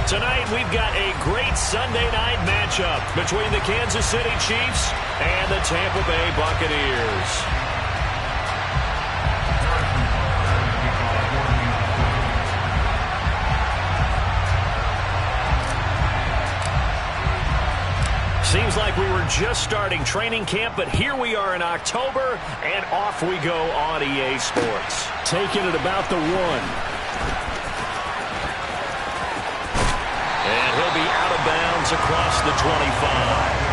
Tonight, we've got a great Sunday night matchup between the Kansas City Chiefs and the Tampa Bay Buccaneers. Seems like we were just starting training camp, but here we are in October, and off we go on EA Sports. Taking it about the 1. And he'll be out of bounds across the 25.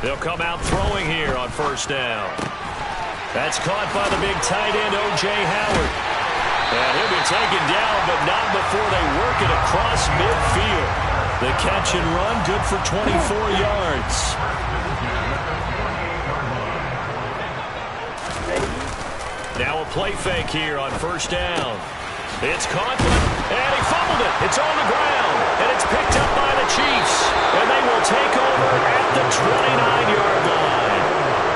They'll come out throwing here on first down. That's caught by the big tight end, O.J. Howard. And he'll be taken down, but not before they work it across midfield. The catch and run, good for 24 yards. Now a play fake here on first down. It's caught, and he fumbled it. It's on the ground, and it's picked up by the Chiefs. And they will take over at the 29-yard line.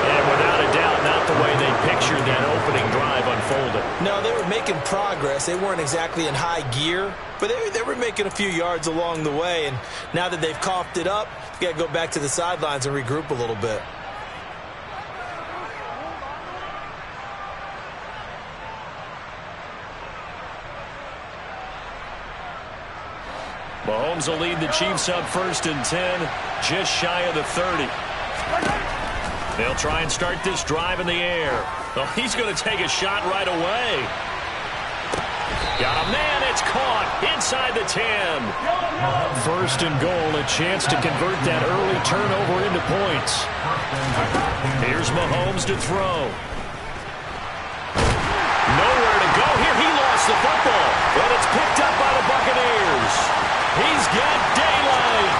And without a doubt, not the way they pictured that opening drive unfolded. No, they were making progress. They weren't exactly in high gear, but they were making a few yards along the way. And now that they've coughed it up, you got to go back to the sidelines and regroup a little bit. Mahomes will lead the Chiefs up 1st and 10, just shy of the 30. They'll try and start this drive in the air. Oh, he's going to take a shot right away. Got a man, it's caught inside the 10. 1st and goal, a chance to convert that early turnover into points. Here's Mahomes to throw. Nowhere to go here. He lost the football, but it's picked up by the Buccaneers. He's got daylight.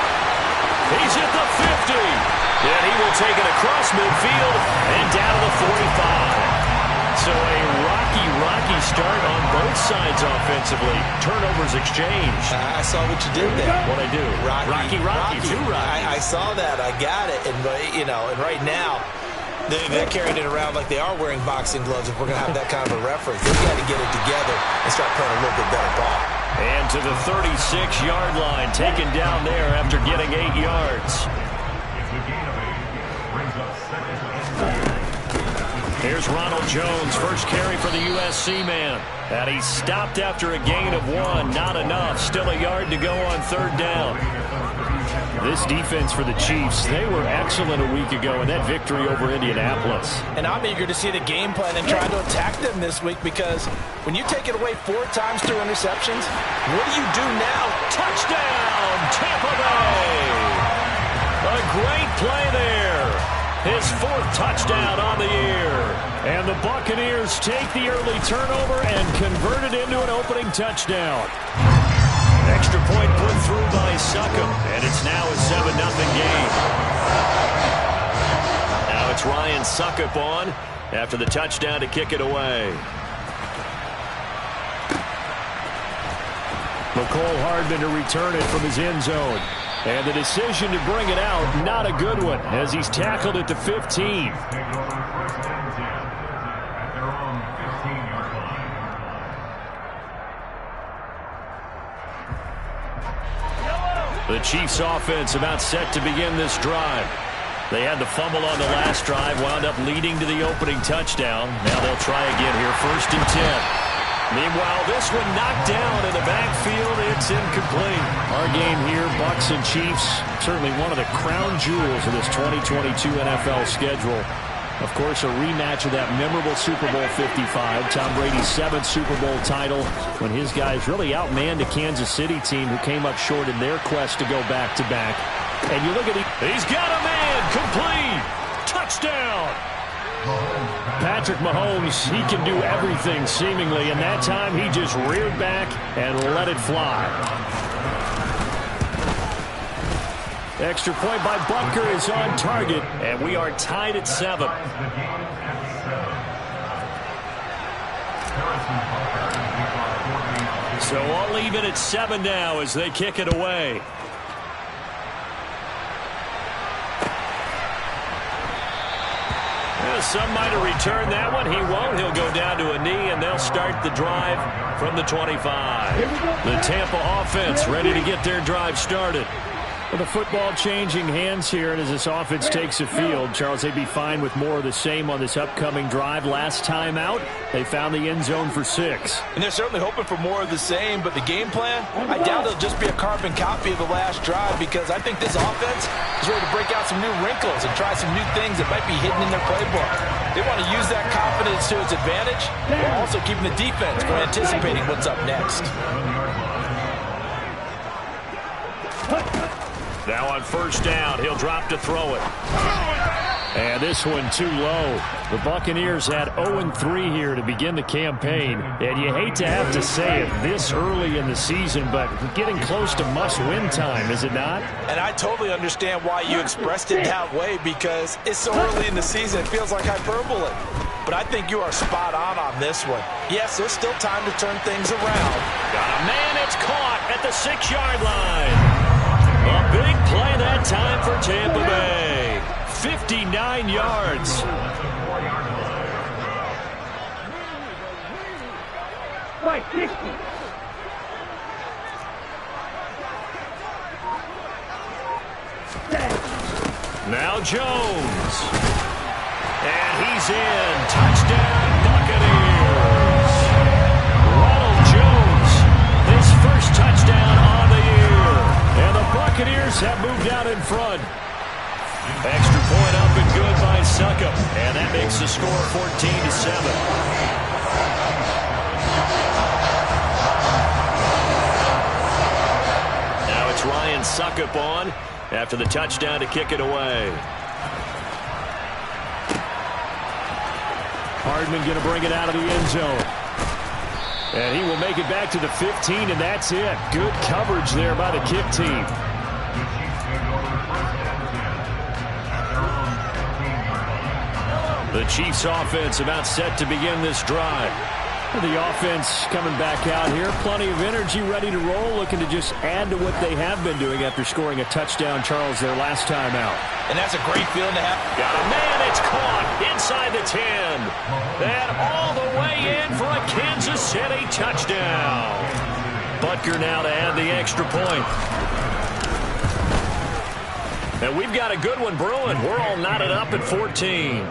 He's at the 50. And he will take it across midfield and down to the 45. So a rocky start on both sides offensively. Turnovers exchanged. I saw what you did there. What'd I do? Rocky. Too rocky. I saw that. I got it. And, and right now, they're carrying it around like they are wearing boxing gloves. If we're going to have that kind of a reference, they've got to get it together and start playing a little bit better ball. And to the 36-yard line, taken down there after getting 8 yards. Here's Ronald Jones, first carry for the USC man. And he stopped after a gain of 1. Not enough. Still a yard to go on 3rd down. This defense for the Chiefs, they were excellent a week ago in that victory over Indianapolis. And I'm eager to see the game plan and try to attack them this week, because when you take it away 4 times through interceptions, what do you do now? Touchdown, Tampa Bay! A great play there. His 4th touchdown on the year. And the Buccaneers take the early turnover and convert it into an opening touchdown. Extra point put through by Succop, and it's now a 7-0 game. Now it's Ryan Succop on after the touchdown to kick it away. McCole Hardman to return it from his end zone. And the decision to bring it out, not a good one, as he's tackled at the 15. The Chiefs offense about set to begin this drive. They had the fumble on the last drive, wound up leading to the opening touchdown. Now they'll try again here, 1st and 10. Meanwhile, this one knocked down in the backfield. It's incomplete. Our game here, Bucs and Chiefs, certainly one of the crown jewels of this 2022 NFL schedule. Of course, a rematch of that memorable Super Bowl 55, Tom Brady's 7th Super Bowl title, when his guys really outmanned a Kansas City team who came up short in their quest to go back-to-back. And you look at he's got a man, complete, touchdown. Patrick Mahomes, he can do everything seemingly, and that time he just reared back and let it fly. Extra point by Butker is on target, and we are tied at 7. So all even at 7 now as they kick it away. Some might have returned that one. He won't. He'll go down to a knee, and they'll start the drive from the 25. The Tampa offense ready to get their drive started. With the football changing hands here, and as this offense takes the field, Charles, they'd be fine with more of the same on this upcoming drive. Last time out, they found the end zone for 6. And they're certainly hoping for more of the same, but the game plan, I doubt it'll just be a carbon copy of the last drive, because I think this offense is ready to break out some new wrinkles and try some new things that might be hidden in their playbook. They want to use that confidence to its advantage, while also keeping the defense from anticipating what's up next. Now on first down, he'll drop to throw it. And this one too low. The Buccaneers had 0-3 here to begin the campaign. And you hate to have to say it this early in the season, but getting close to must-win time, is it not? And I totally understand why you expressed it that way, because it's so early in the season, it feels like hyperbole. But I think you are spot on this one. Yes, there's still time to turn things around. Got a man, it's caught at the 6-yard line. A big play that time for Tampa Bay. 59 yards. Now Jones. And he's in. Touchdown, Buccaneers. Ronald Jones, his first touchdown on the year. And the Buccaneers have moved out in front. Extra point up and good by Suckup. And that makes the score 14-7. Now it's Ryan Suckup on after the touchdown to kick it away. Hardman going to bring it out of the end zone. And he will make it back to the 15, and that's it. Good coverage there by the kick team. The Chiefs offense about set to begin this drive. The offense coming back out here. Plenty of energy, ready to roll, looking to just add to what they have been doing after scoring a touchdown, Charles, their last time out. And that's a great feeling to have. Got a man, it's caught inside the 10. And all the way in for a Kansas City touchdown. Butker now to add the extra point. And we've got a good one brewing. We're all knotted up at 14.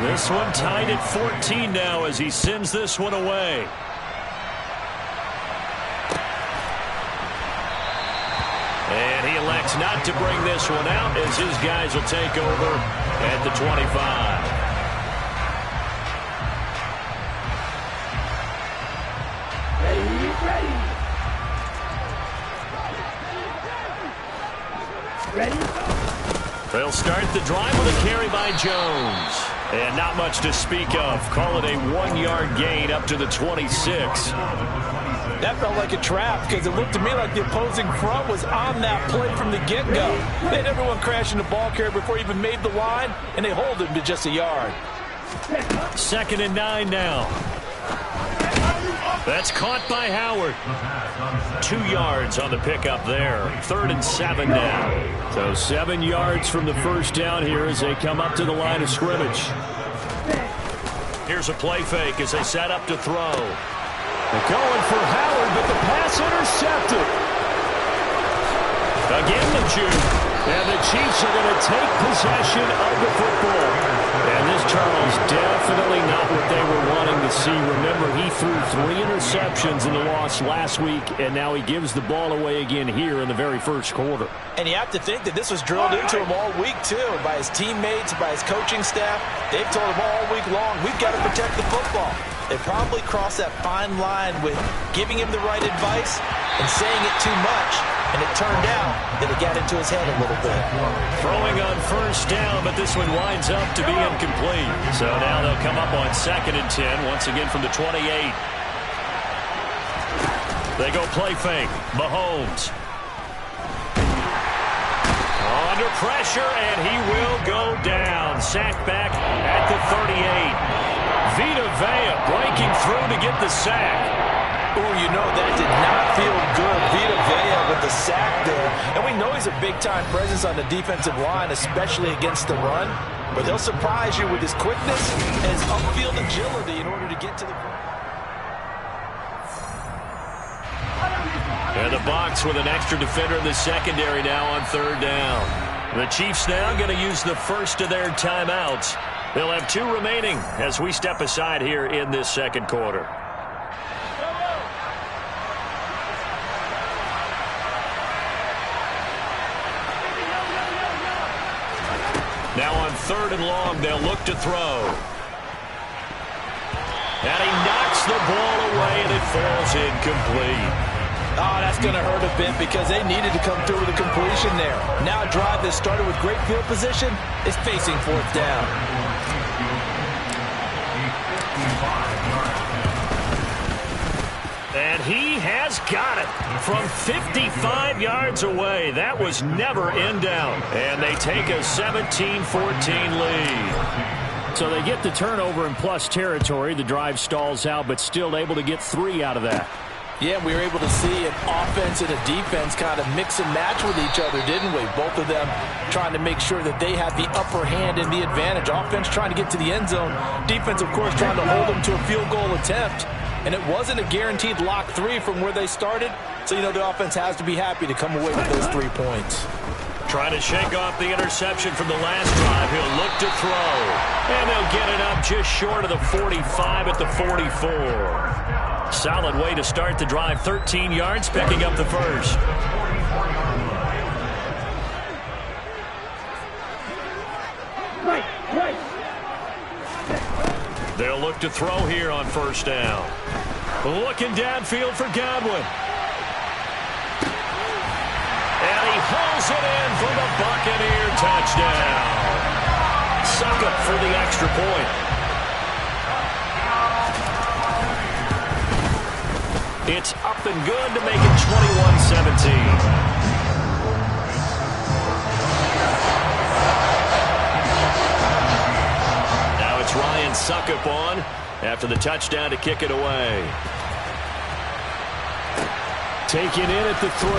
This one tied at 14 now as he sends this one away. And he elects not to bring this one out as his guys will take over at the 25. They'll start the drive with a carry by Jones. And not much to speak of. Call it a 1-yard gain up to the 26. That felt like a trap because it looked to me like the opposing front was on that play from the get-go. They had everyone crashing the ball carrier before he even made the line, and they hold him to just a yard. 2nd and 9 now. That's caught by Howard. 2 yards on the pickup there. 3rd and 7 now. So 7 yards from the first down here as they come up to the line of scrimmage. Here's a play fake as they set up to throw. They're going for Howard, but the pass intercepted. Again the juke. And the Chiefs are going to take possession of the football. And this, Charles, definitely not what they were wanting to see. Remember, he threw 3 interceptions in the loss last week, and now he gives the ball away again here in the very first quarter. And you have to think that this was drilled into him all week, too, by his teammates, by his coaching staff. They've told him all week long, we've got to protect the football. They probably crossed that fine line with giving him the right advice and saying it too much. And it turned out that it got into his head a little bit. Throwing on first down, but this one winds up to be incomplete. So now they'll come up on 2nd and 10, once again from the 28. They go play fake. Mahomes. Under pressure, and he will go down. Sacked back at the 38. Vita Vea breaking through to get the sack. Oh, you know, that did not feel good. Vita Vea with the sack there. And we know he's a big-time presence on the defensive line, especially against the run. But he'll surprise you with his quickness and his upfield agility in order to get to the point. And the box with an extra defender in the secondary now on third down. The Chiefs now going to use the first of their timeouts. They'll have 2 remaining as we step aside here in this second quarter. Now on third and long, they'll look to throw. And he knocks the ball away, and it falls incomplete. Oh, that's going to hurt a bit because they needed to come through with a completion there. Now a drive that started with great field position is facing fourth down. And he has got it from 55 yards away. That was never in doubt. And they take a 17-14 lead. So they get the turnover in plus territory. The drive stalls out, but still able to get 3 out of that. Yeah, we were able to see an offense and a defense kind of mix and match with each other, didn't we? Both of them trying to make sure that they had the upper hand and the advantage. Offense trying to get to the end zone. Defense, of course, trying to hold them to a field goal attempt. And it wasn't a guaranteed lock 3 from where they started. So, you know, the offense has to be happy to come away with those 3 points. Trying to shake off the interception from the last drive. He'll look to throw. And they'll get it up just short of the 45 at the 44. Solid way to start the drive. 13 yards, picking up the first. They'll look to throw here on first down. Looking downfield for Godwin. And he hauls it in for the Buccaneer touchdown. Succop for the extra point. It's up and good to make it 21-17. Now it's Ryan Succop on after the touchdown to kick it away. Taken in at the 3.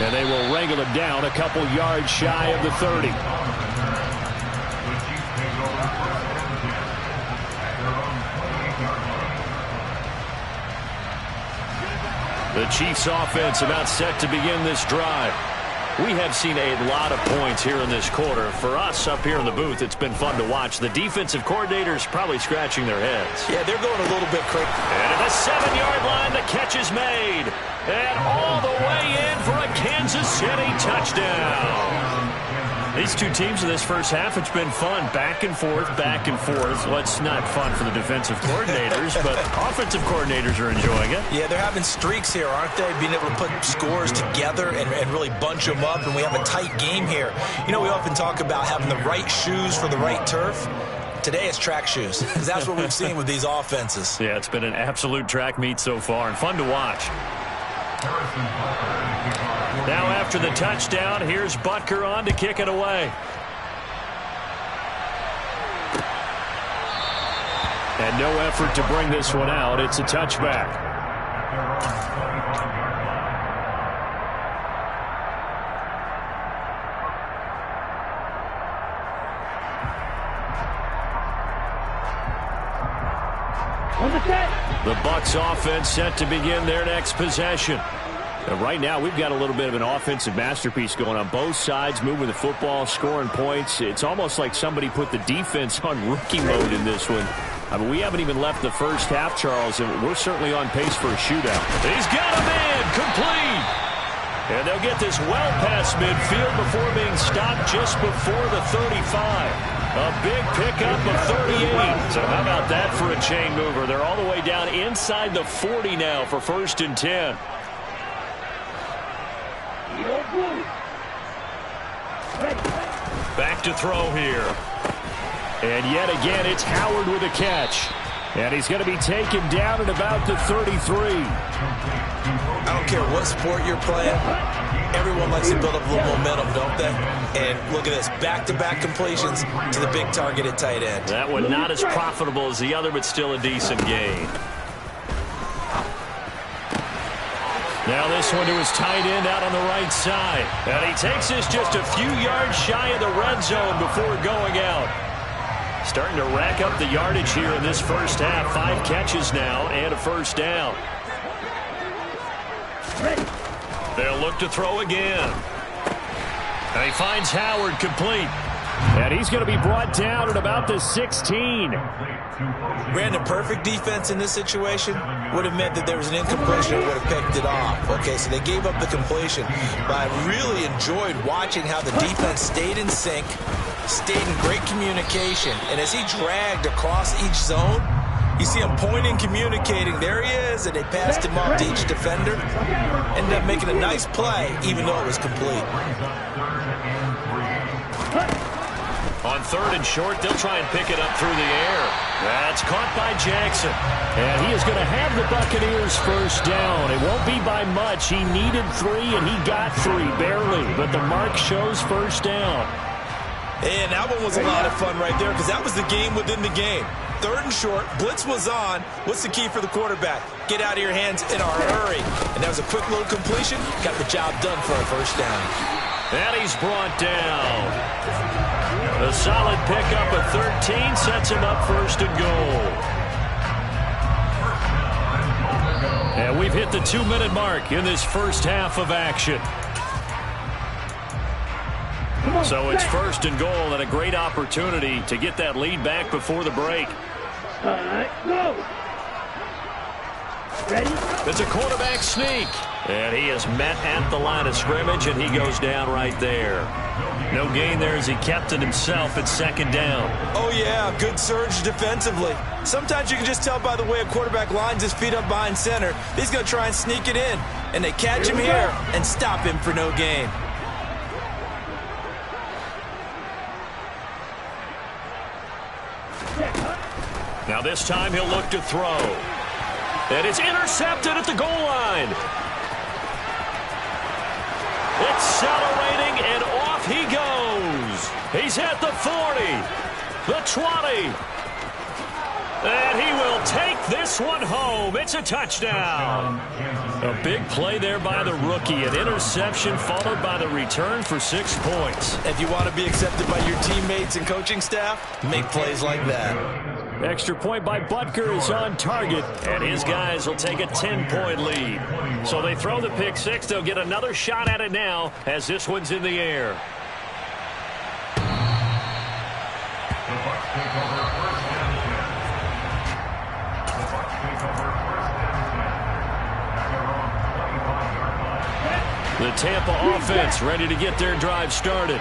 And they will wrangle it down a couple yards shy of the 30. The Chiefs offense about set to begin this drive. We have seen a lot of points here in this quarter. For us up here in the booth, it's been fun to watch. The defensive coordinators probably scratching their heads. Yeah, they're going a little bit crazy. And at the 7-yard line, the catch is made. And all the way in for a Kansas City touchdown. These two teams in this first half, it's been fun. Back and forth, back and forth. Well, it's not fun for the defensive coordinators, but offensive coordinators are enjoying it. Yeah, they're having streaks here, aren't they? Being able to put scores together and really bunch them up, and we have a tight game here. You know, we often talk about having the right shoes for the right turf. Today it's track shoes, because that's what we've seen with these offenses. Yeah, it's been an absolute track meet so far, and fun to watch. Now after the touchdown, here's Butker on to kick it away. And no effort to bring this one out. It's a touchback. The Bucs offense set to begin their next possession. And right now, we've got a little bit of an offensive masterpiece going on both sides, moving the football, scoring points. It's almost like somebody put the defense on rookie mode in this one. I mean, we haven't even left the first half, Charles, and we're certainly on pace for a shootout. He's got a man, complete. And they'll get this well past midfield before being stopped just before the 35. A big pickup of 38. So how about that for a chain mover? They're all the way down inside the 40 now for 1st and 10. Back to throw here. And yet again, it's Howard with a catch. And he's going to be taken down at about the 33. I don't care what sport you're playing. Everyone likes to build up a little momentum, don't they? And look at this, back-to-back completions to the big targeted tight end. That one not as profitable as the other, but still a decent gain. Now this one to his tight end out on the right side. And he takes this just a few yards shy of the red zone before going out. Starting to rack up the yardage here in this first half. 5 catches now and a first down. They'll look to throw again. And he finds Howard complete. And he's going to be brought down at about the 16. Brandon, perfect defense in this situation would have meant that there was an incompletion and would have picked it off. Okay, so they gave up the completion. But I really enjoyed watching how the defense stayed in sync, stayed in great communication. And as he dragged across each zone, you see him pointing, communicating. There he is, and they passed him off to each defender. Ended up making a nice play, even though it was complete. On 3rd and short, they'll try and pick it up through the air. That's caught by Jackson. And he is going to have the Buccaneers first down. It won't be by much. He needed 3, and he got 3, barely. But the mark shows first down. And that one was a lot of fun right there because that was the game within the game. 3rd and short, blitz was on. What's the key for the quarterback? Get out of your hands in a hurry. And that was a quick little completion. Got the job done for a first down. And he's brought down. A solid pickup of 13 sets him up 1st and goal. And we've hit the 2-minute mark in this first half of action. So it's 1st and goal and a great opportunity to get that lead back before the break. Go. Ready? It's a quarterback sneak. And he is met at the line of scrimmage, and he goes down right there. No gain there as he kept it himself at 2nd down. Oh, yeah, good surge defensively. Sometimes you can just tell by the way a quarterback lines his feet up behind center. He's going to try and sneak it in. And they catch him here and stop him for no gain. Now this time he'll look to throw. And it's intercepted at the goal line. Accelerating, and off he goes. He's at the 40, the 20. And he will take this one home. It's a touchdown. A big play there by the rookie. An interception followed by the return for 6 points. If you want to be accepted by your teammates and coaching staff, make plays like that. Extra point by Butker is on target. And his guys will take a 10-point lead. So they throw the pick 6. They'll get another shot at it now as this one's in the air. The Tampa offense ready to get their drive started.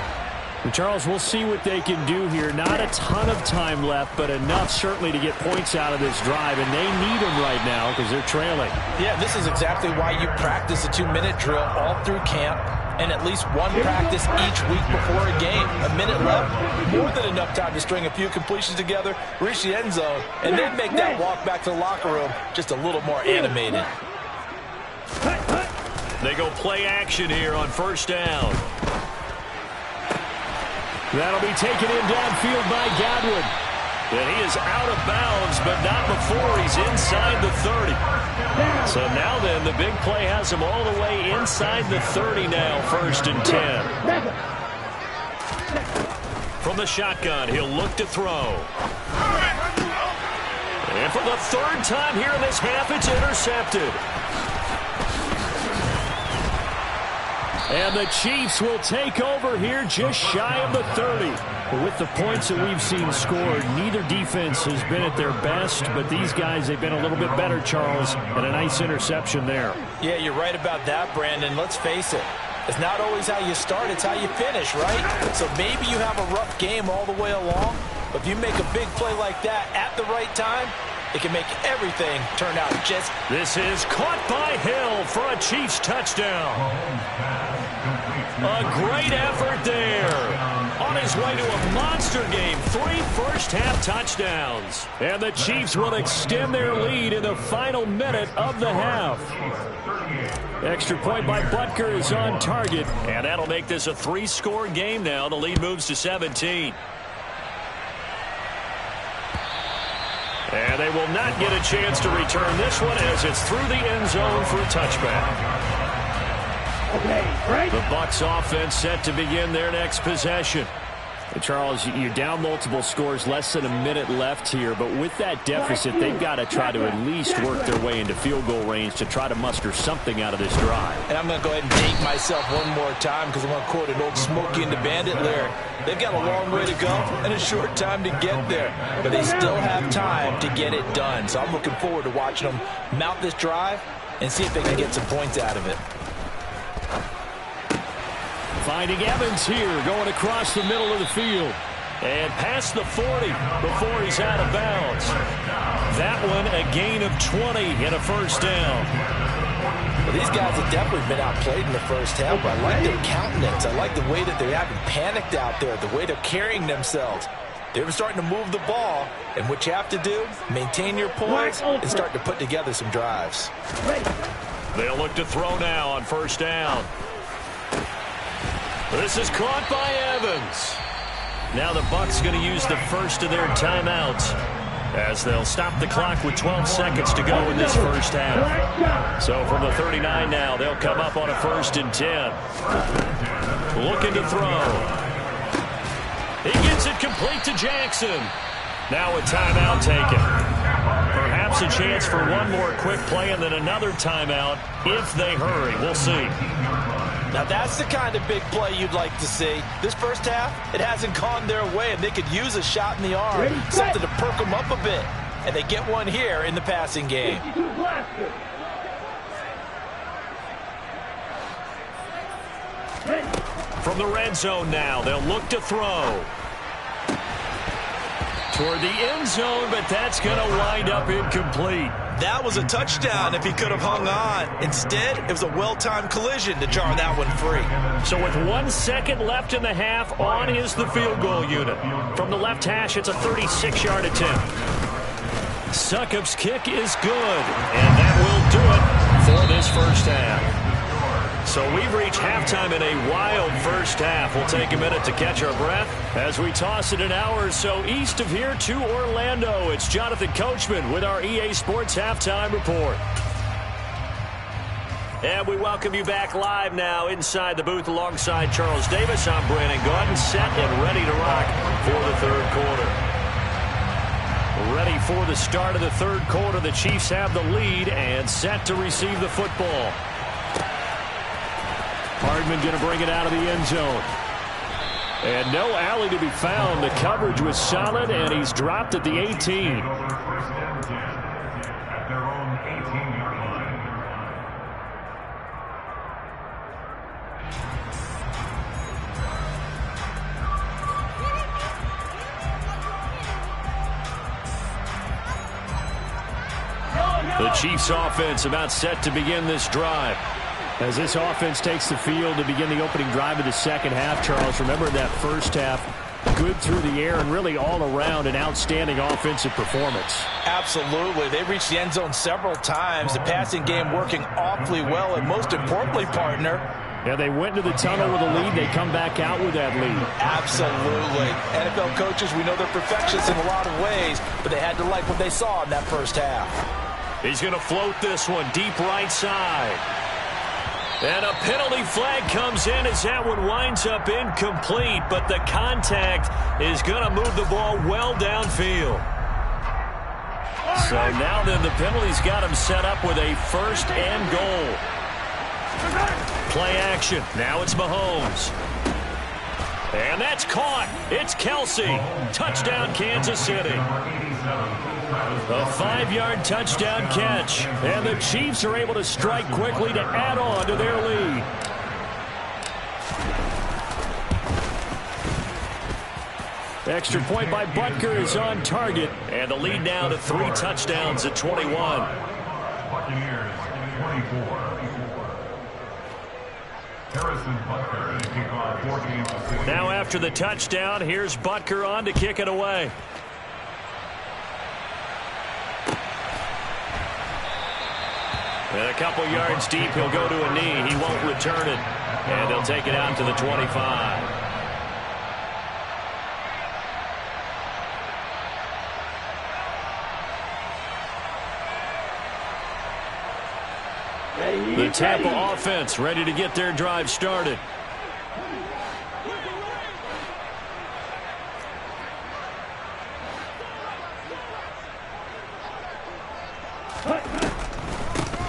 Charles, we'll see what they can do here. Not a ton of time left, but enough certainly to get points out of this drive, and they need them right now because they're trailing. Yeah, this is exactly why you practice a 2-minute drill all through camp and at least one practice each week before a game. A minute left, more than enough time to string a few completions together, reach the end zone, and then make that walk back to the locker room just a little more animated. They go play action here on 1st down. That'll be taken in downfield by Godwin. And he is out of bounds, but not before he's inside the 30. So now then, the big play has him all the way inside the 30 now, 1st and 10. From the shotgun, he'll look to throw. And for the 3rd time here in this half, it's intercepted. And the Chiefs will take over here just shy of the 30. But with the points that we've seen scored, neither defense has been at their best, but these guys, they've been a little bit better, Charles, and a nice interception there. Yeah, you're right about that, Brandon. Let's face it. It's not always how you start, it's how you finish, right? So maybe you have a rough game all the way along, but if you make a big play like that at the right time, it can make everything turn out just... This is caught by Hill for a Chiefs touchdown. A great effort there. On on his way to a monster game. 3 first-half touchdowns. And the Chiefs will extend their lead in the final minute of the half. Extra point by Butker is on target. And that'll make this a 3-score game now. The lead moves to 17. And they will not get a chance to return this one as it's through the end zone for a touchback. Okay, the Bucs offense set to begin their next possession. And Charles, you're down multiple scores, less than a minute left here. But with that deficit, they've got to try to at least work their way into field goal range to try to muster something out of this drive. And I'm going to go ahead and date myself one more time because I'm going to quote an old Smokey and the Bandit lyric. They've got a long way to go and a short time to get there. But they still have time to get it done. So I'm looking forward to watching them mount this drive and see if they can get some points out of it. Finding Evans here, going across the middle of the field. And past the 40 before he's out of bounds. That one a gain of 20 and a first down. Well, these guys have definitely been outplayed in the first half, but I like their countenance. I like the way that they haven't panicked out there, the way they're carrying themselves. They're starting to move the ball, and what you have to do, maintain your poise and start to put together some drives. They'll look to throw now on first down. This is caught by Evans. Now the Bucs going to use the first of their timeouts as they'll stop the clock with 12 seconds to go in this first half. So from the 39 now, they'll come up on a 1st and 10. Looking to throw. He gets it complete to Jackson. Now a timeout taken. Perhaps a chance for one more quick play and then another timeout if they hurry. We'll see. Now that's the kind of big play you'd like to see. This first half, it hasn't gone their way, and they could use a shot in the arm, something to perk them up a bit. And they get one here in the passing game. From the red zone now, they'll look to throw. Toward the end zone, but that's going to wind up incomplete. That was a touchdown if he could have hung on. Instead, it was a well-timed collision to jar that one free. So with 1 second left in the half, on is the field goal unit. From the left hash, it's a 36-yard attempt. Succop's kick is good, and that will do it for this first half. So we've reached halftime in a wild first half. We'll take a minute to catch our breath as we toss it an hour or so east of here to Orlando. It's Jonathan Coachman with our EA Sports Halftime Report. And we welcome you back live now inside the booth alongside Charles Davis. I'm Brandon Gaudin, set and ready to rock for the third quarter. Ready for the start of the third quarter. The Chiefs have the lead and set to receive the football. Hardman going to bring it out of the end zone. And no alley to be found. The coverage was solid, and he's dropped at the 18. The Chiefs offense about set to begin this drive. As this offense takes the field to begin the opening drive of the second half, Charles, remember that first half, good through the air and really all around an outstanding offensive performance. Absolutely. They reached the end zone several times. The passing game working awfully well, and most importantly, partner, yeah, they went to the tunnel with a lead. They come back out with that lead. Absolutely. NFL coaches, we know they're perfectionists in a lot of ways, but they had to like what they saw in that first half. He's going to float this one deep right side. And a penalty flag comes in as that one winds up incomplete, but the contact is going to move the ball well downfield. So now then the penalty's got him set up with a 1st and goal. Play action. Now it's Mahomes. And that's caught. It's Kelsey. Touchdown, Kansas City. A 5-yard touchdown catch. And the Chiefs are able to strike quickly to add on to their lead. Extra point by Butker is on target. And the lead now to 3 touchdowns at 21. Now after the touchdown, here's Butker on to kick it away. And a couple yards deep, he'll go to a knee. He won't return it. And he'll take it out to the 25. The Tampa offense ready to get their drive started.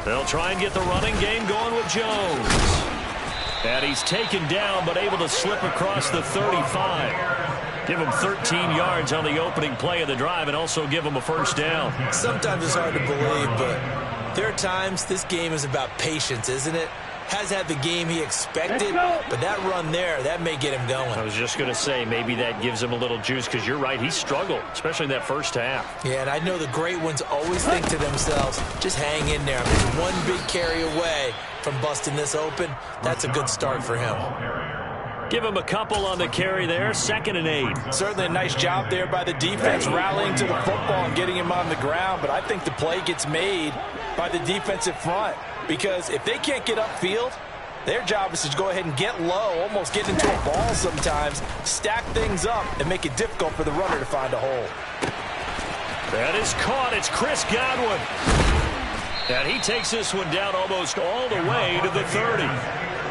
They'll try and get the running game going with Jones. And he's taken down, but able to slip across the 35. Give him 13 yards on the opening play of the drive and also give him a first down. Sometimes it's hard to believe, but there are times this game is about patience, isn't it? Has had the game he expected, but that run there, that may get him going. I was just going to say, maybe that gives him a little juice, because you're right, he struggled, especially in that first half. Yeah, and I know the great ones always think to themselves, just hang in there. I'm just one big carry away from busting this open. That's a good start for him. Give him a couple on the carry there, 2nd and 8. Certainly a nice job there by the defense, rallying to the football and getting him on the ground. But I think the play gets made by the defensive front, because if they can't get upfield, their job is to go ahead and get low, almost get into a ball sometimes, stack things up, and make it difficult for the runner to find a hole. That is caught. It's Chris Godwin. And he takes this one down almost all the way to the 30.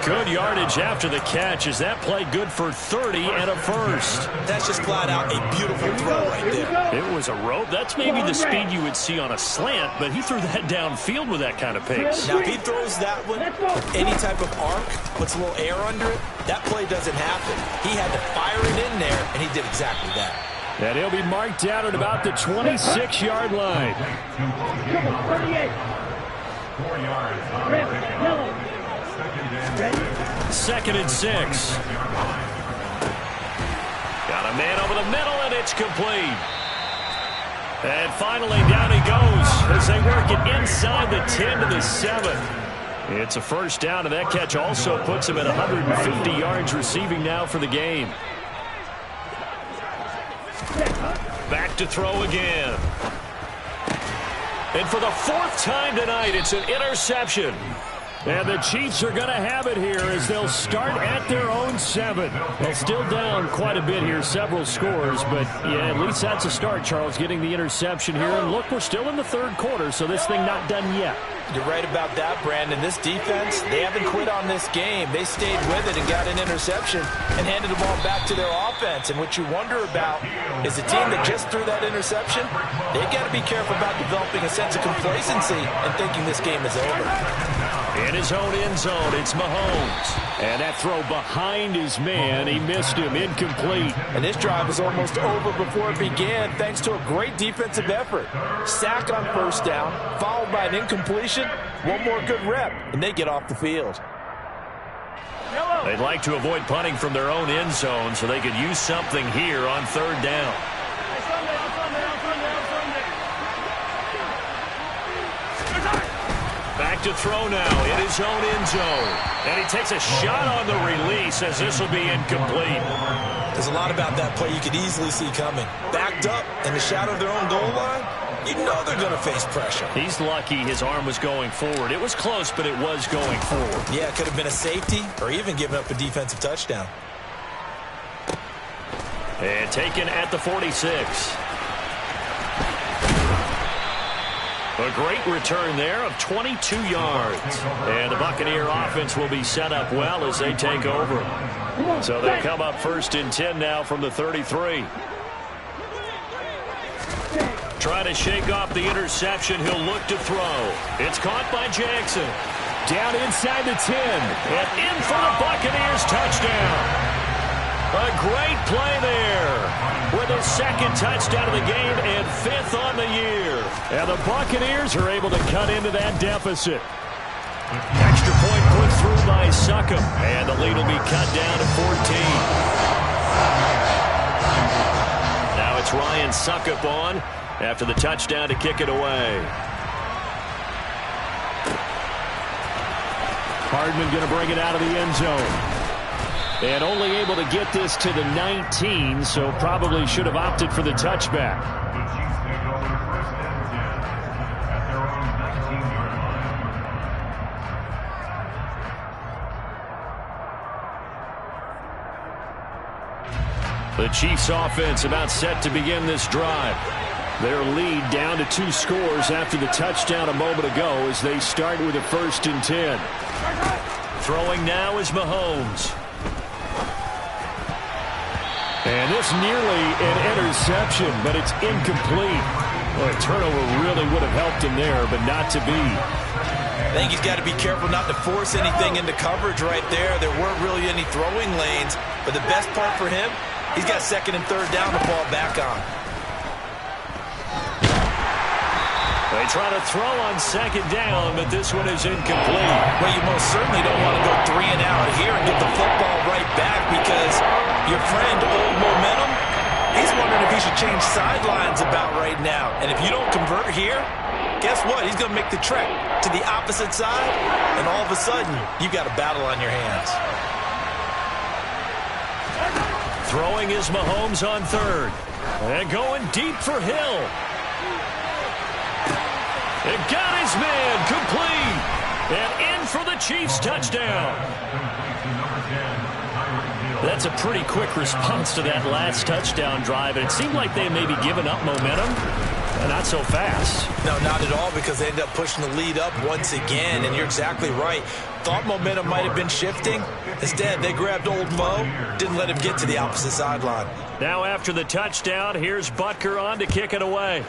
Good yardage after the catch. Is that play good for 30 and a first? That's just flat out a beautiful throw right there. It was a rope. That's maybe the speed you would see on a slant, but he threw that downfield with that kind of pace. Now, if he throws that one with any type of arc, puts a little air under it, that play doesn't happen. He had to fire it in there, and he did exactly that. And he'll be marked down at about the 26-yard line. 38. 4 yards. 2nd and 6. Got a man over the middle, and it's complete. And finally, down he goes as they work it inside the 10 to the 7. It's a first down, and that catch also puts him at 150 yards receiving now for the game. Back to throw again. And for the 4th time tonight, it's an interception. And the Chiefs are going to have it here as they'll start at their own 7. They're still down quite a bit here, several scores, but yeah, at least that's a start, Charles, getting the interception here. And look, we're still in the 3rd quarter, so this thing not done yet. You're right about that, Brandon. This defense, they haven't quit on this game. They stayed with it and got an interception and handed the ball back to their offense. And what you wonder about is the team that just threw that interception, they've got to be careful about developing a sense of complacency and thinking this game is over. In his own end zone, it's Mahomes. And that throw behind his man, he missed him, incomplete. And this drive was almost over before it began thanks to a great defensive effort. Sack on first down, followed by an incompletion, one more good rep, and they get off the field. They'd like to avoid punting from their own end zone so they could use something here on 3rd down. Back to throw now in his own end zone. And he takes a shot on the release as this will be incomplete. There's a lot about that play you could easily see coming. Backed up in the shadow of their own goal line, you know they're going to face pressure. He's lucky his arm was going forward. It was close, but it was going forward. Yeah, it could have been a safety or even given up a defensive touchdown. And taken at the 46. A great return there of 22 yards. And the Buccaneer offense will be set up well as they take over. So they'll come up 1st and 10 now from the 33. Trying to shake off the interception. He'll look to throw. It's caught by Jackson. Down inside the 10. And in for the Buccaneers touchdown. A great play there with his 2nd touchdown of the game and 5th on the year. And the Buccaneers are able to cut into that deficit. Extra point put through by Succop. And the lead will be cut down to 14. Now it's Ryan Succop on after the touchdown to kick it away. Hardman going to bring it out of the end zone. And only able to get this to the 19, so probably should have opted for the touchback. The Chiefs take over first and 10 at their own 19-yard line. The Chiefs offense about set to begin this drive. Their lead down to 2 scores after the touchdown a moment ago as they start with a 1st and 10. Throwing now is Mahomes. And this nearly an interception, but it's incomplete. Well, a turnover really would have helped him there, but not to be. I think he's got to be careful not to force anything into coverage right there. There weren't really any throwing lanes, but the best part for him, he's got 2nd and 3rd down to fall back on. They try to throw on 2nd down, but this one is incomplete. Well, you most certainly don't want to go 3 and out here and get the football right back because your friend, Old Momentum, he's wondering if he should change sidelines about right now. And if you don't convert here, guess what? He's going to make the trek to the opposite side, and all of a sudden, you've got a battle on your hands. Throwing is Mahomes on 3rd. And going deep for Hill. And got his man complete. And in for the Chiefs touchdown. That's a pretty quick response to that last touchdown drive. And it seemed like they may be giving up momentum. Not so fast. No, not at all, because they ended up pushing the lead up once again. And you're exactly right. Thought momentum might have been shifting. Instead, they grabbed Old Mo, didn't let him get to the opposite sideline. Now after the touchdown, here's Butker on to kick it away.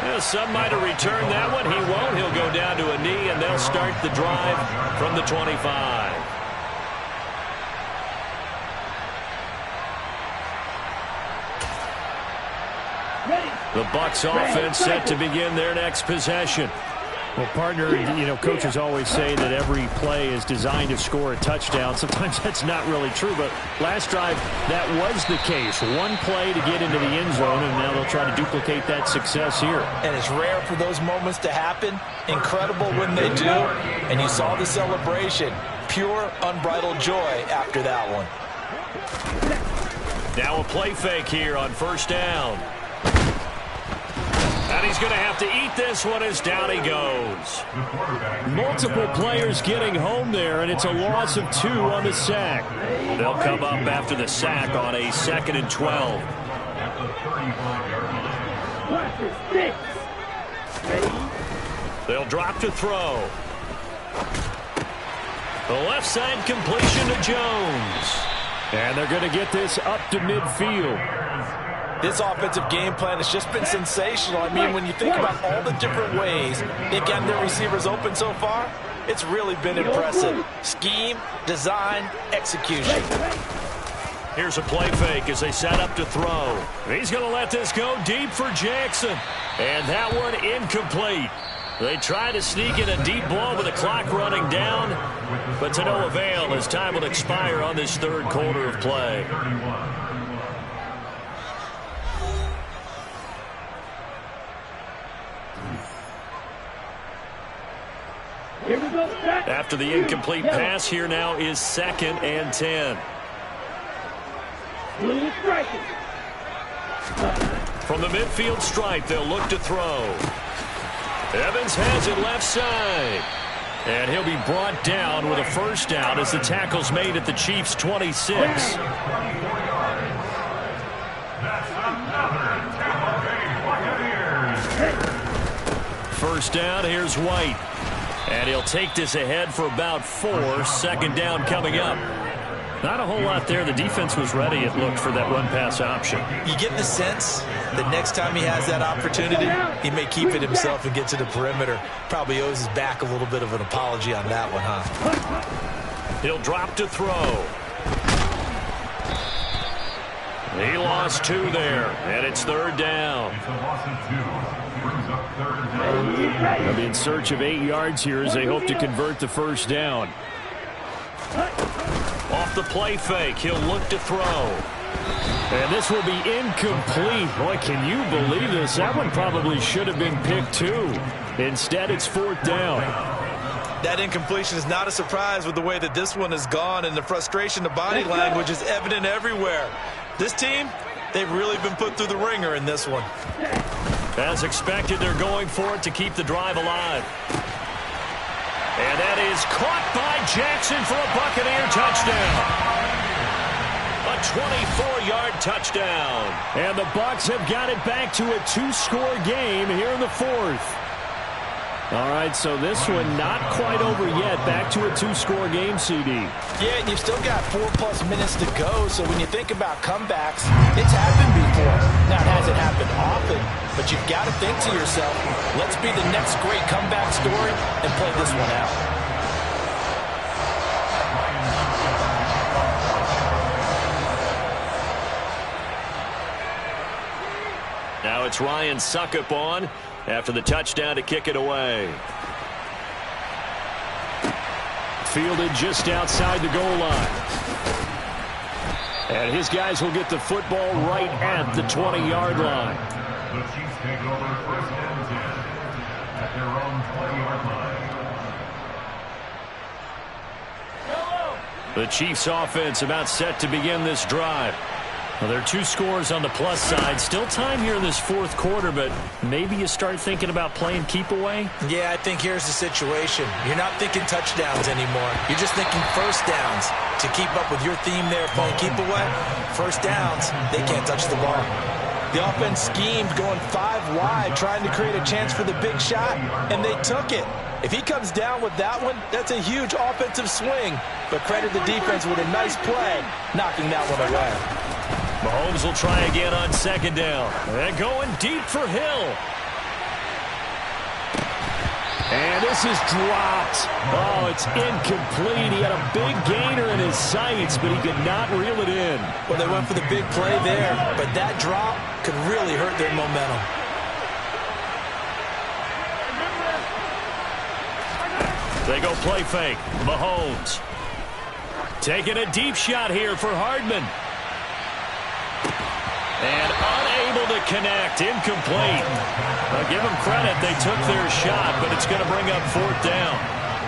Well, some might have returned that one. He won't. He'll go down to a knee, and they'll start the drive from the 25. The Bucs offense set to begin their next possession. Well, partner, you know, coaches always say that every play is designed to score a touchdown. Sometimes that's not really true, but last drive, that was the case. One play to get into the end zone, and now they'll try to duplicate that success here. And it's rare for those moments to happen. Incredible when they do. And you saw the celebration. Pure, unbridled joy after that one. Now a play fake here on 1st down. And he's going to have to eat this one as down he goes. Multiple players getting home there, and it's a loss of 2 on the sack. They'll come up after the sack on a 2nd and 12. They'll drop to throw. The left side completion to Jones. And they're going to get this up to midfield. This offensive game plan has just been sensational. I mean, when you think about all the different ways they've gotten their receivers open so far, it's really been impressive. Scheme, design, execution. Here's a play fake as they set up to throw. He's going to let this go deep for Jackson. And that one incomplete. They try to sneak in a deep ball with the clock running down, but to no avail as time will expire on this 3rd quarter of play. After the incomplete pass, here now is 2nd and 10. From the midfield stripe, they'll look to throw. Evans has it left side. And he'll be brought down with a 1st down as the tackle's made at the Chiefs' 26. First down, here's White. And he'll take this ahead for about 4. 2nd down coming up. Not a whole lot there. The defense was ready, it looked, for that run-pass option. You get the sense that next time he has that opportunity, he may keep it himself and get to the perimeter. Probably owes his back a little bit of an apology on that one, huh? He'll drop to throw. He lost 2 there, and it's 3rd down. It's a loss of 2. Brings up 3rd and 10. They'll be in search of 8 yards here as they hope to convert the 1st down. Off the play fake, he'll look to throw. And this will be incomplete. Boy, can you believe this? That one probably should have been picked too. Instead, it's 4th down. That incompletion is not a surprise with the way that this one has gone, and the frustration, the body language is evident everywhere. This team, they've really been put through the ringer in this one. As expected, they're going for it to keep the drive alive. And that is caught by Jackson for a Buccaneer touchdown. A 24-yard touchdown. And the Bucs have got it back to a 2-score game here in the 4th. All right, so this one not quite over yet. Back to a 2-score game, CD. Yeah, and you've still got 4+ minutes to go, so when you think about comebacks, it's happened before. Now, it hasn't happened often, but you've got to think to yourself, let's be the next great comeback story and play this one out. Now it's Ryan Suckup on after the touchdown to kick it away. Fielded just outside the goal line. And his guys will get the football right at the 20-yard line. The Chiefs take over 1st and 10 at their own 20-yard line. The Chiefs offense about set to begin this drive. Well, there are 2 scores on the plus side. Still time here in this 4th quarter, but maybe you start thinking about playing keep away? Yeah, I think here's the situation. You're not thinking touchdowns anymore. You're just thinking first downs. To keep up with your theme there, playing keep away, first downs, they can't touch the ball. The offense schemed going 5 wide, trying to create a chance for the big shot, and they took it. If he comes down with that one, that's a huge offensive swing. But credit the defense with a nice play, knocking that one away. Mahomes will try again on 2nd down. And going deep for Hill. And this is dropped. Oh, it's incomplete. He had a big gainer in his sights, but he could not reel it in. Well, they went for the big play there, but that drop could really hurt their momentum. They go play fake. Mahomes. Taking a deep shot here for Hardman. And unable to connect. Incomplete. I'll give them credit. They took their shot, but it's going to bring up 4th down.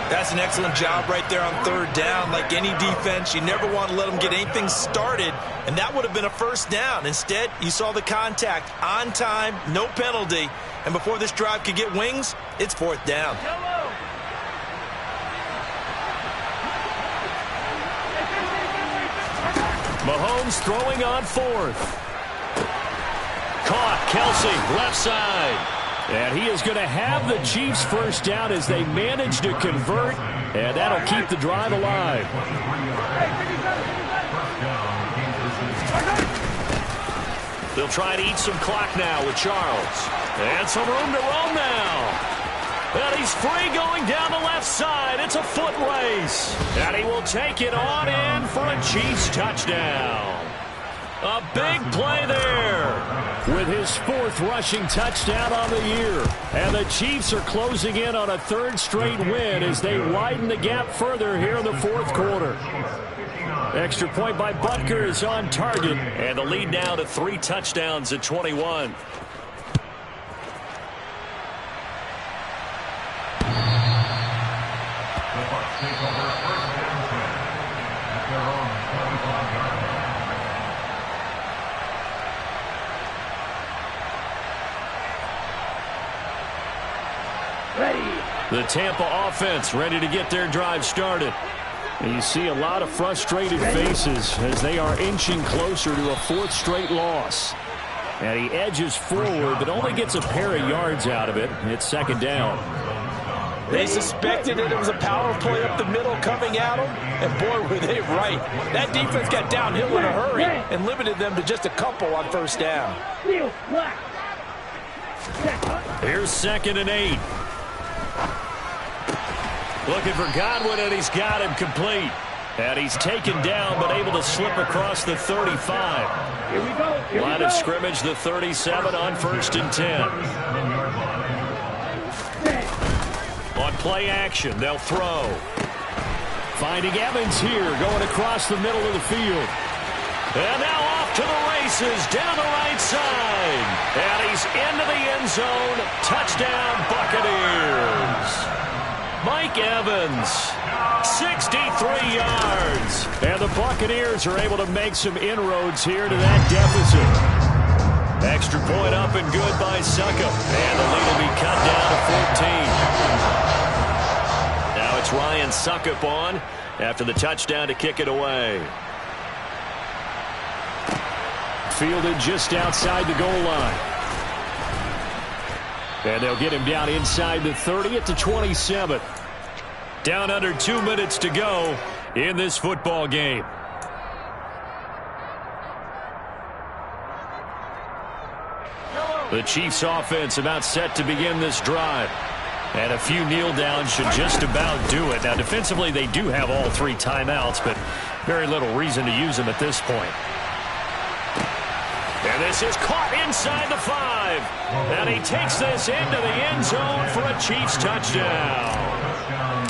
That's an excellent job right there on 3rd down. Like any defense, you never want to let them get anything started, and that would have been a 1st down. Instead, you saw the contact on time, no penalty, and before this drive could get wings, it's 4th down. Mahomes throwing on 4th. Caught. Kelsey, left side. And he is going to have the Chiefs first down as they manage to convert, and that'll keep the drive alive. They'll try to eat some clock now with Charles. And some room to roam now. And he's free going down the left side. It's a foot race. And he will take it on in for a Chiefs touchdown. A big play there. With his 4th rushing touchdown on the year. And the Chiefs are closing in on a 3rd straight win as they widen the gap further here in the 4th quarter. Extra point by Butker is on target. And the lead now to 3 touchdowns at 21. Take over 1st and 10 at their own 25-yard line. The Tampa offense ready to get their drive started. And you see a lot of frustrated faces as they are inching closer to a 4th straight loss. And he edges forward, but only gets a pair of yards out of it. It's 2nd down. They suspected it was a power play up the middle coming at them, and boy, were they right. That defense got downhill in a hurry and limited them to just a couple on 1st down. Here's 2nd and 8. Looking for Godwin, and he's got him complete. And he's taken down, but able to slip across the 35. Here we go. Line of scrimmage, the 37 on 1st and 10. On play action, they'll throw. Finding Evans here, going across the middle of the field. And now off to the races down the right side. And he's into the end zone. Touchdown, Buccaneers. Mike Evans, 63 yards. And the Buccaneers are able to make some inroads here to that deficit. Extra point up and good by Succop. And the lead will be cut down to 14. Now it's Ryan Succop on after the touchdown to kick it away. Fielded just outside the goal line. And they'll get him down inside the 30 at the 27. Down under 2 minutes to go in this football game. The Chiefs offense about set to begin this drive. And a few kneel downs should just about do it. Now defensively they do have all 3 timeouts, but very little reason to use them at this point. And this is caught inside the 5. And he takes this into the end zone for a Chiefs touchdown.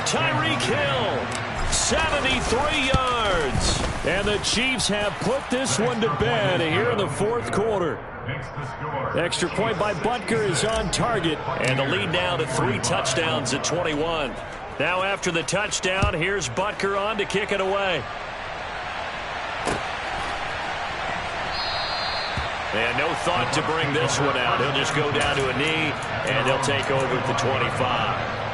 Tyreek Hill, 73 yards. And the Chiefs have put this one to bed here in the 4th quarter. Extra point by Butker is on target. And the lead now to 3 touchdowns at 21. Now after the touchdown, here's Butker on to kick it away. And no thought to bring this one out. He'll just go down to a knee, and they'll take over at the 25.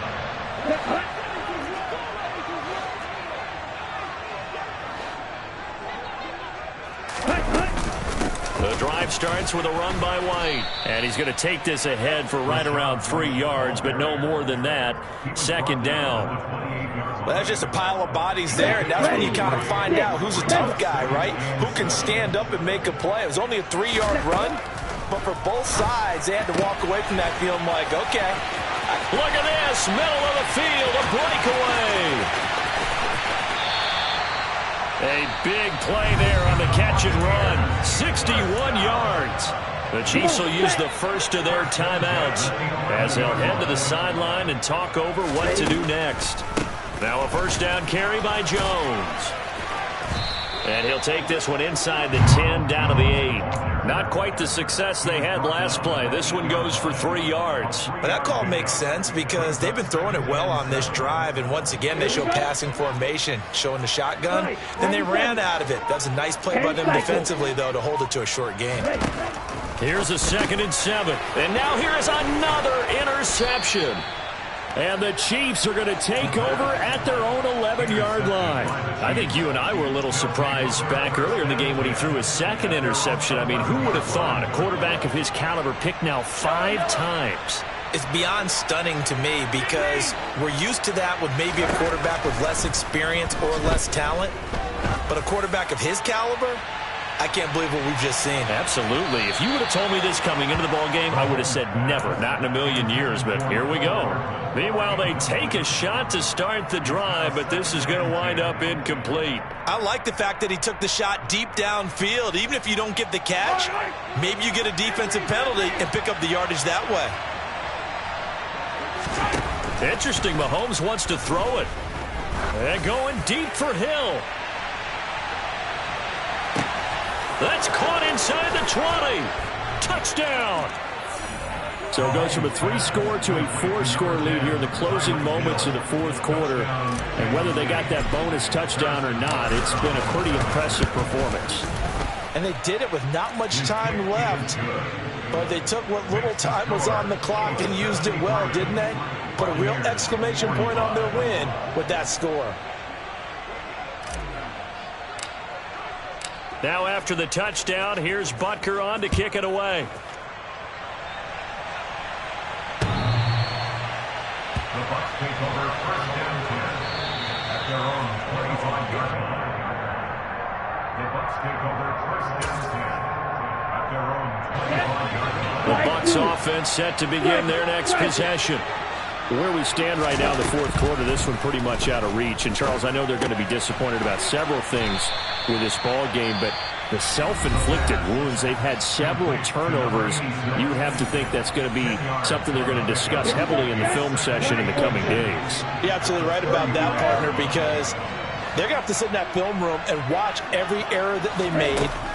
The drive starts with a run by White. And he's going to take this ahead for right around 3 yards, but no more than that. 2nd down. Well, that's just a pile of bodies there, and that's when you kind of find out who's a tough guy, right? Who can stand up and make a play. It was only a 3-yard run, but for both sides, they had to walk away from that feeling like, okay. Look at this, middle of the field, a breakaway. A big play there on the catch and run, 61 yards. The Chiefs will use the first of their timeouts as they'll head to the sideline and talk over what to do next. Now a first down carry by Jones. And he'll take this one inside the 10, down to the 8. Not quite the success they had last play. This one goes for 3 yards. But that call makes sense because they've been throwing it well on this drive, and once again they show passing formation, showing the shotgun. Then they ran out of it. That's a nice play by them defensively, though, to hold it to a short gain. Here's a 2nd and 7. And now here is another interception. And the Chiefs are going to take over at their own 11-yard line. I think you and I were a little surprised back earlier in the game when he threw his 2nd interception. I mean, who would have thought a quarterback of his caliber picked now 5 times? It's beyond stunning to me because we're used to that with maybe a quarterback with less experience or less talent. But a quarterback of his caliber, I can't believe what we've just seen. Absolutely. If you would have told me this coming into the ballgame, I would have said never, not in a million years, but here we go. Meanwhile, they take a shot to start the drive, but this is going to wind up incomplete. I like the fact that he took the shot deep downfield. Even if you don't get the catch, maybe you get a defensive penalty and pick up the yardage that way. Interesting. Mahomes wants to throw it. And going deep for Hill. That's caught inside the 20. Touchdown. So it goes from a 3-score to a 4-score lead here in the closing moments of the 4th quarter. And whether they got that bonus touchdown or not, it's been a pretty impressive performance. And they did it with not much time left. But they took what little time was on the clock and used it well, didn't they? Put a real exclamation point on their win with that score. Now after the touchdown, here's Butker on to kick it away. The Bucs take over 1st and 10 at their own 25-yard line. The Bucs take over 1st and 10 at their own 25-yard line. The Bucs offense set to begin their next possession. Where we stand right now in the 4th quarter, this one pretty much out of reach. And, Charles, I know they're going to be disappointed about several things with this ball game, but the self-inflicted wounds, they've had several turnovers. You have to think that's going to be something they're going to discuss heavily in the film session in the coming days. You're absolutely right about that, partner, because they're going to have to sit in that film room and watch every error that they made,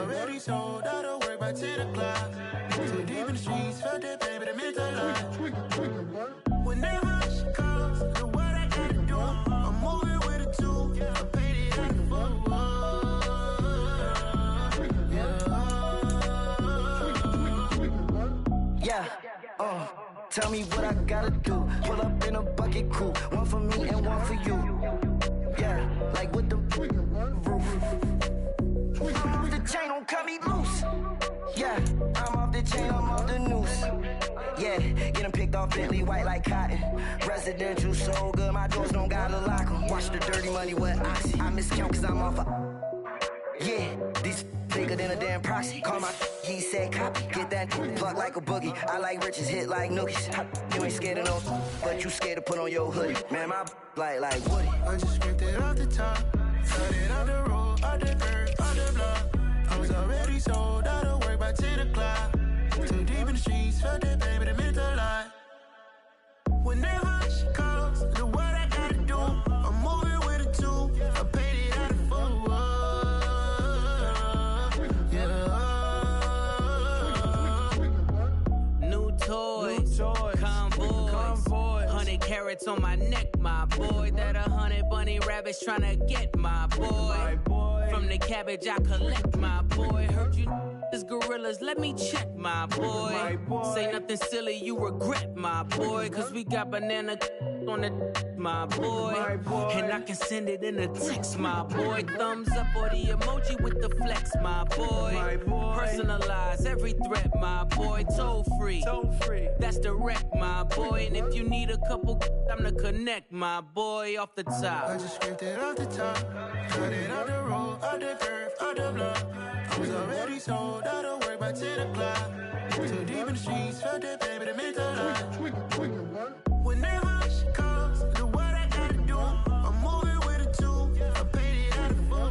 already sold out of work by 10 o'clock. Too deep in the streets, felt that baby, the mental line. Whenever she calls, do what I gotta do. I'm moving with a two, I paid it out the full. Yeah, tell me what I gotta do. Pull up in a bucket crew, one for me and one for you. Yeah, like with the roof. I'm off the chain, don't cut me loose. Yeah, I'm off the chain, I'm off the noose. Yeah, getting picked off Bentley, white like cotton. Residential so good, my doors don't gotta lock 'em. Watch the dirty money with oxy. I miscount cause I'm off a... Yeah, these bigger than a damn proxy. Call my he said copy. Get that plug like a boogie. I like riches, hit like nookies. You ain't scared of no, but you scared to put on your hoodie. Man, my like Woody. I just scraped it off the top. Cut it on the road, on the curb, on the block. I was already sold out of work by 10 o'clock. Too deep in the streets, felt that baby, the mental line. Whenever she calls, do what I gotta do. I'm moving with a two, I paid it out of full. New toys, convoy, 100 carats on my neck, my boy. That 100 bunny rabbits tryna get my boy. From the cabbage I collect, my boy. Heard you is gorillas, let me check, my boy. Say nothing silly, you regret, my boy. Cause we got banana on the my boy. And I can send it in a text, my boy. Thumbs up or the emoji with the flex, my boy. Personalize every threat, my boy. Toll free, that's direct, my boy. And if you need a couple, I'm the connect, my boy. Off the top, I just scraped it off the top. Cut it on the road, on the curve, on the block. I was already sold out of work by 10 o'clock. Too deep in the streets, felt that baby, the mental line. Whenever she calls, do what I gotta do. I'm moving with a two, I paid it out of full.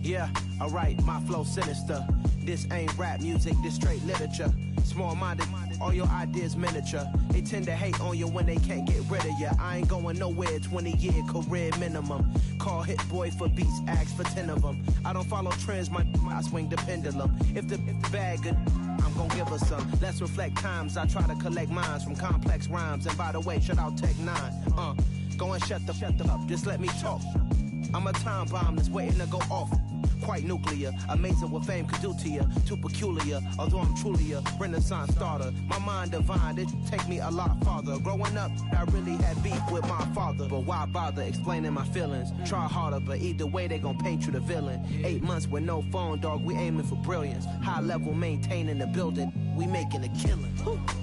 Yeah, alright, my flow sinister. This ain't rap music, this straight literature. Small-minded, all your ideas miniature. They tend to hate on you when they can't get rid of you. I ain't going nowhere, 20-year career minimum. Call Hit Boy for beats, ask for 10 of them. I don't follow trends, I swing the pendulum. If the bag good, I'm gon' give her some. Let's reflect times, I try to collect minds from complex rhymes. And by the way, shout out Tech 9. Go and shut the up, just let me talk. I'm a time bomb that's waiting to go off. Quite nuclear, amazing what fame could do to you. Too peculiar, although I'm truly a renaissance starter. My mind divine, it take me a lot farther. Growing up, I really had beef with my father. But why bother explaining my feelings? Try harder, but either way they gon' paint you the villain. 8 months with no phone, dog, we aiming for brilliance. High level maintaining the building, we making a killing.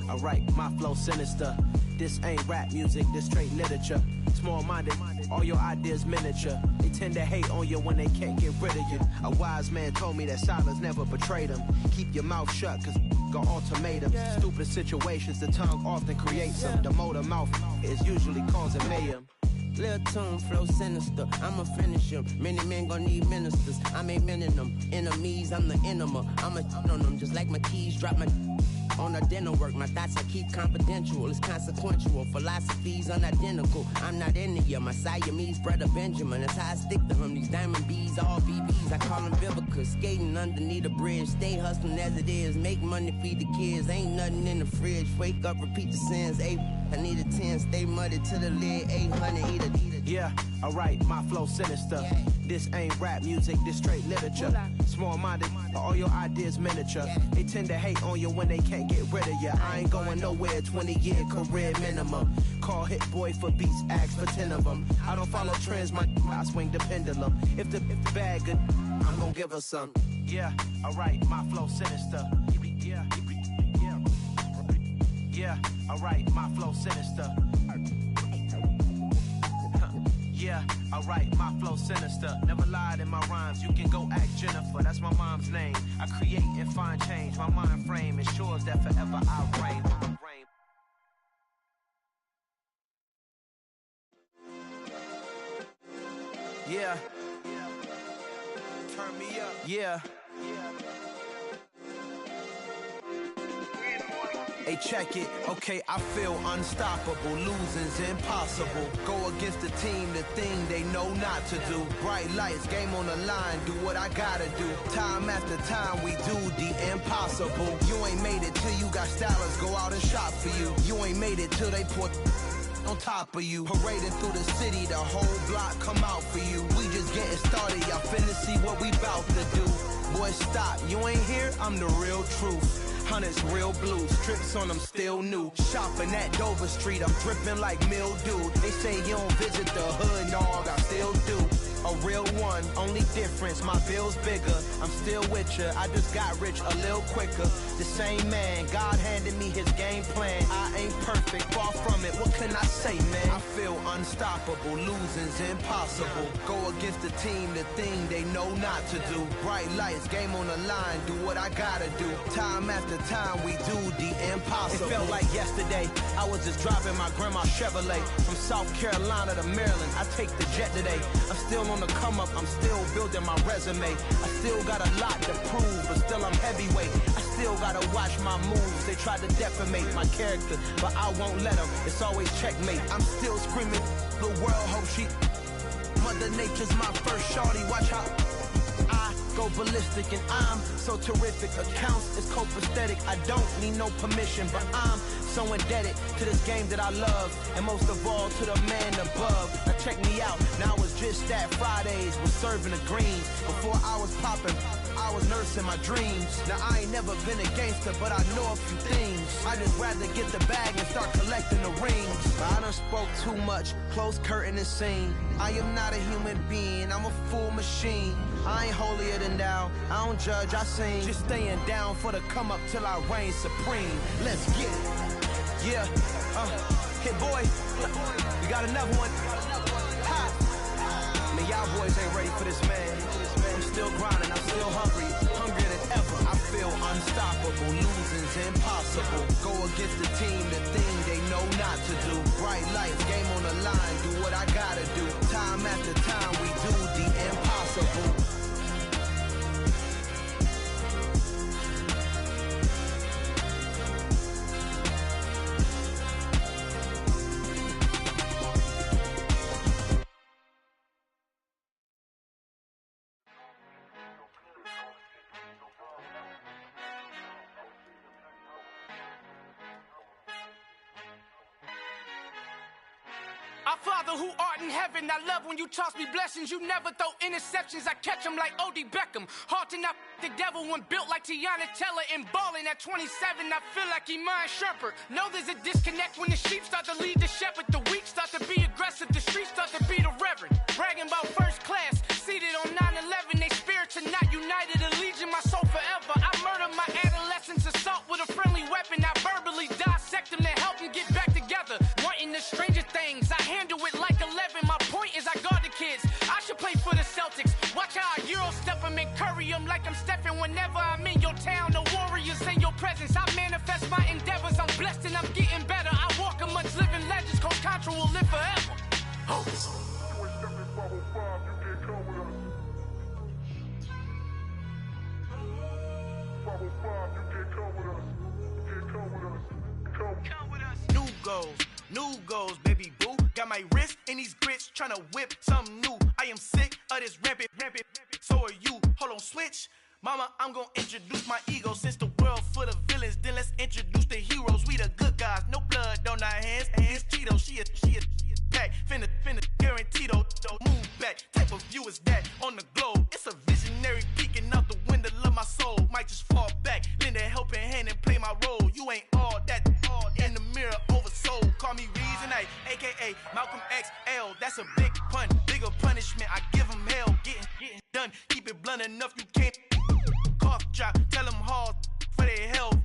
Alright, my flow sinister. This ain't rap music, this straight literature. Small-minded, all your ideas miniature. They tend to hate on you when they can't get rid of you. A wise man told me that silence never betrayed him. Keep your mouth shut, cause got ultimatums. Stupid situations, the tongue often creates them. The motor mouth is usually causing mayhem. Lil' tune, flow sinister, I'ma finish him. Many men gon' need ministers, I'm aiming them. Enemies, I'm the enema, I'ma on them. Just like my keys, drop my on the dinner work. My thoughts I keep confidential, it's consequential. Philosophies unidentical, I'm not into you. My Siamese brother Benjamin, that's how I stick to him. These diamond bees, all BBs, I call them Vivica. Skating underneath the bridge, stay hustling as it is. Make money, feed the kids, ain't nothing in the fridge. Wake up, repeat the sins, I need a 10, stay muddy to the lid, 800, eat it. Yeah, alright, my flow sinister. This ain't rap music, this straight literature. Small-minded, all your ideas miniature. They tend to hate on you when they can't get rid of you. I ain't going nowhere, 20-year career minimum. Call Hit Boy for beats, ask for 10 of them. I don't follow trends, I swing the pendulum. If the bag good, I'm gon' give her some. Yeah, alright, my flow sinister. Yeah, alright, my flow sinister. Yeah, alright, my flow sinister. Never lied in my rhymes, you can go ask Jennifer, that's my mom's name. I create and find change, my mind frame ensures that forever I reign. Yeah. Turn me up. Yeah. check it. Okay, I feel unstoppable. Losing's impossible. Go against the team, the thing they know not to do. Bright lights, game on the line, do what I gotta do. Time after time, we do the impossible. You ain't made it till you got stylers go out and shop for you. You ain't made it till they put on top of you. Parading through the city, the whole block come out for you. We just getting started, y'all finna see what we bout to do. Boy, stop, you ain't here, I'm the real truth. Hunters, real blue, strips on them still new. Shopping at Dover Street, I'm dripping like mildew. They say you don't visit the hood, dog, I still do. A real one, only difference, my bill's bigger. I'm still with ya, I just got rich a little quicker. The same man, God handed me his game plan. I ain't perfect, far from it, what can I say, man? I feel unstoppable, losing's impossible. Go against the team, the thing they know not to do. Bright lights, game on the line, do what I gotta do. Time after time, we do the impossible. It felt like yesterday, I was just driving my grandma's Chevrolet. From South Carolina to Maryland, I take the jet today. I'm still on the come up, I'm still building my resume. I still got a lot to prove, but still I'm heavyweight. I still gotta watch my moves. They tried to defamate my character, but I won't let them. It's always checkmate. I'm still screaming, the world hope she. Mother Nature's my first shorty, watch how I go ballistic, and I'm so terrific. Accounts is copacetic. I don't need no permission, but I'm so indebted to this game that I love, and most of all to the man above. Now check me out, now it's just that Fridays was serving the greens. Before I was popping, I was nursing my dreams. Now I ain't never been a gangster, but I know a few things. I just rather get the bag and start collecting the rings. But I done spoke too much, close curtain and scene. I am not a human being, I'm a full machine. I ain't holier than thou, I don't judge, I sing. Just staying down for the come up till I reign supreme. Let's get it. Yeah, hit boy, we got another one. Ha. Man, y'all boys ain't ready for this, man. I'm still grinding, I'm still hungry, hungrier than ever. I feel unstoppable, losing's impossible. Go against the team, the thing they know not to do. Bright lights, game on the line, do what I gotta do. Time after time, we do the impossible. Our Father who art in heaven, I love when you toss me blessings. You never throw interceptions, I catch them like O.D. Beckham. Hard to knock the devil when built like Tiana Teller and balling at 27, I feel like Iman Shumpert. Know there's a disconnect when the sheep start to lead the shepherd. The weak start to be aggressive, the streets start to be the reverend. Bragging about first class, seated on 9/11. They spirits are not united, a legion, my soul forever. I murder my adolescence, assault with a friendly weapon. I verbally dissect them to help them get back together. Wanting the stranger things, I handle it like 11. My point is I guard the kids. I should play for the Celtics. Watch how I Euro step them and curry them like I'm Stephen. Whenever I'm in your town, the Warriors in your presence. I manifest my endeavors. I'm blessed and I'm getting better. I walk amongst living legends. Coach Contra will live forever. Oh. New goals, baby boo. Got my wrist in these grits, tryna whip something new. I am sick of this rampant. So are you. Hold on, switch. Mama, I'm gonna introduce my ego. Since the world full of villains, then let's introduce the heroes. We the good guys, no blood on our hands. Hands Cheeto, she a pack. Finna guaranteed, move back. Type of view is that on the globe? It's a visionary peeking out the window of my soul. Might just fall back, lend a helping hand and play my role. You ain't all that, in the mirror oversold. Call me Reason A, aka Malcolm XL. That's a big pun, bigger punishment. I give him hell, getting done. Keep it blunt enough, you can't cough drop. Tell them hard for their health.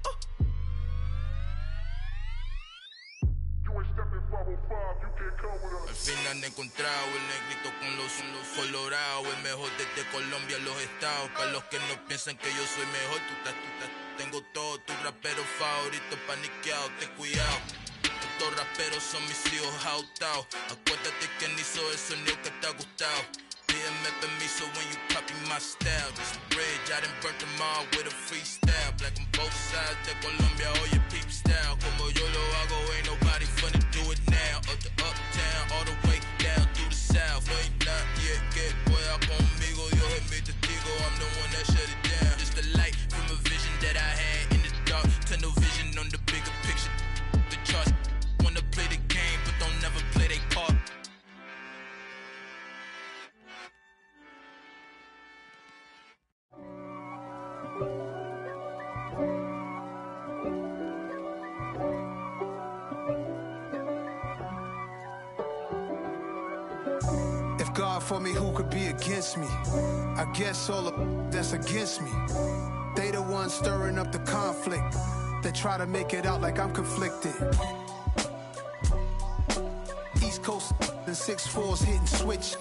Al fin han encontrado el negrito con los colorados, el mejor desde Colombia a los estados. Para los que no piensan que yo soy mejor, tengo todos tus raperos favoritos paniqueados, ten cuidado. Estos raperos son mis hijos adoptados. Acuérdate que ni hizo el sonido que te ha gustado. BMF and me, so when you copy my style, this bridge, I done burnt them all with a freestyle. Black on both sides de Colombia, all your peep style. Como yo lo hago, ain't nobody finna do it now. Up to uptown, all the way down through the south. No, ain't not yet, get boy up conmigo. Yo, hit me testigo, I'm the one that shut it down. Just the light from a vision that I had in the dark. Tunnel vision on the bigger picture. The charts wanna play the game, but don't never play their part. If God for me, who could be against me? I guess all of that's against me. They the ones stirring up the conflict. They try to make it out like I'm conflicted. East Coast and 6'4's hitting switch.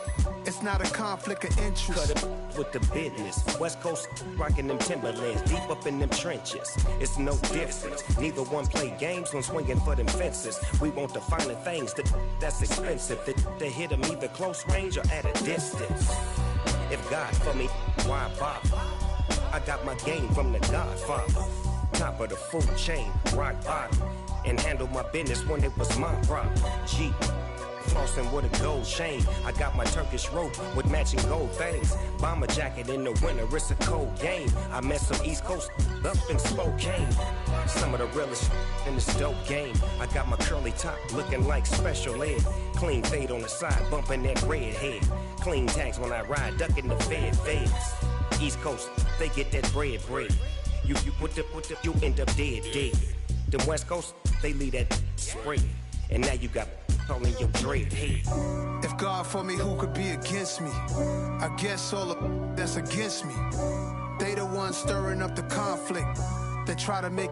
It's not a conflict of interest. Cut it with the business. West Coast rocking them Timberlands, deep up in them trenches. It's no difference. Neither one play games when swinging for them fences. We want the finer things that's expensive. That hit them either close range or at a distance. If God for me, why bother? I got my game from the Godfather. Top of the food chain, rock bottom. And handle my business when it was my problem. G. Flossing with a gold chain. I got my Turkish rope with matching gold things. Bomber jacket in the winter, it's a cold game. I met some East Coast up in Spokane. Some of the realest in this dope game. I got my curly top looking like special ed. Clean fade on the side, bumping that red head. Clean tags when I ride, ducking the feds. East Coast, they get that bread. You end up dead. Them West Coast, they leave that spread. And now you got calling your dread head. If God for me, who could be against me? I guess all of that's against me. They the ones stirring up the conflict. They try to make